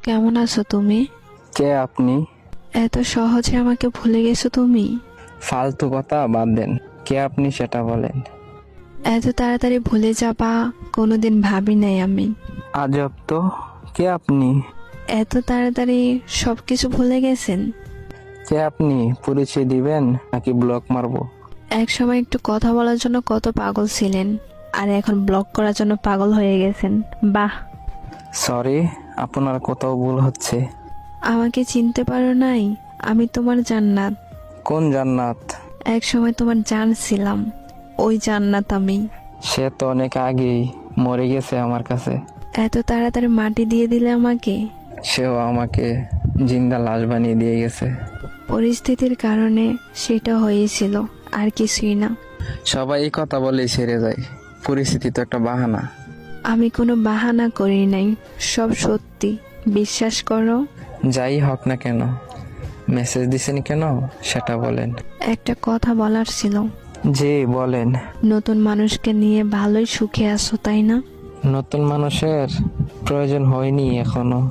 কেমন আছো তুমি? কে আপনি? এত সহজে আমাকে ভুলে গেছো তুমি? ফালতু কথা বাদ দেন। কে আপনি সেটা বলেন। এত তাড়াতাড়ি ভুলে যাবা কোনোদিন ভাবি নাই আমি। আজব তো। কে আপনি? এত তাড়াতাড়ি সবকিছু ভুলে গেছেন? কে আপনি? পরিচয় দিবেন নাকি ব্লক মারবো? এক সময় একটু কথা বলার জন্য কত পাগল ছিলেন, আর এখন ব্লক করার জন্য পাগল হয়ে গেছেন। বাহ। সরি, আপনার কোথাও ভুল হচ্ছে। আমাকে চিনতে পারো নাই? আমি তোমার জান্নাত। কোন জান্নাত? এক সময় তোমার জান ছিলাম, ওই জান্নাত আমি। সে তো অনেক আগেই মরে গেছে আমার কাছে। এত তাড়াতাড়ি মাটি দিয়ে দিলে আমাকে। সেও আমাকে জিন্দা লাশ বানিয়ে দিয়ে গেছে। পরিস্থিতির কারণে সেটা হয়েছিল, আর কিছুই না। সবাই এই কথা বলেই ছেড়ে যায়। পরিস্থিতি তো একটা বাহানা। আমি কোনো বাহানা করি নাই, সব সত্যি, বিশ্বাস করো। যাই হোক না কেন, মেসেজ দিছেন কেন সেটা বলেন। একটা কথা বলার ছিল। জি বলেন। নতুন মানুষকে নিয়ে ভালোই সুখে আছো তাই না? নতুন মানুষের প্রয়োজন হয়নি এখনো।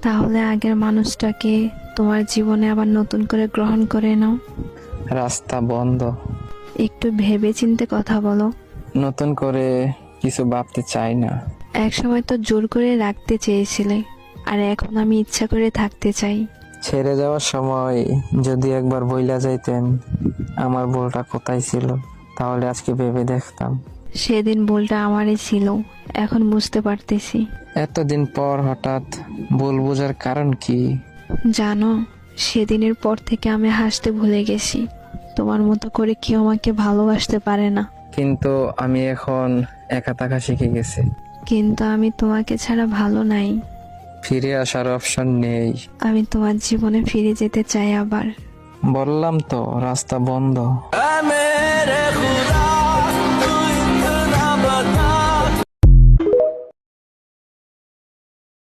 তাহলে আগের মানুষটাকে তোমার জীবনে আবার নতুন করে গ্রহণ করে নাও। রাস্তা বন্ধ। একটু ভেবে চিন্তে কথা বলো। নতুন করে কিছু ভাবতে চাই না। এক সময় তো জোর করে রাখতে চেয়েছিলে, আর এখন আমি ইচ্ছা করে থাকতে চাই। ছেড়ে যাওয়ার সময় যদি একবার বইলা যাইতেন আমার ভুলটা কোথায় ছিল, তাহলে আজকে ভেবে দেখতাম। সেদিন ভুলটা আমারই ছিল, এখন বুঝতে পারতেছি। এতদিন পর হঠাৎ ভুল বোঝার কারণ কি? জানো, সেদিনের পর থেকে আমি হাসতে ভুলে গেছি। তোমার মতো করে কেউ আমাকে ভালোবাসতে পারে না। কিন্তু আমি এখন একা থাকা শিখে গেছি। কিন্তু আমি তোমাকে ছাড়া ভালো নাই। ফিরে আসার অপশন নেই। আমি তোমার জীবনে ফিরে যেতে চাই আবার। বললাম তো রাস্তা বন্ধ।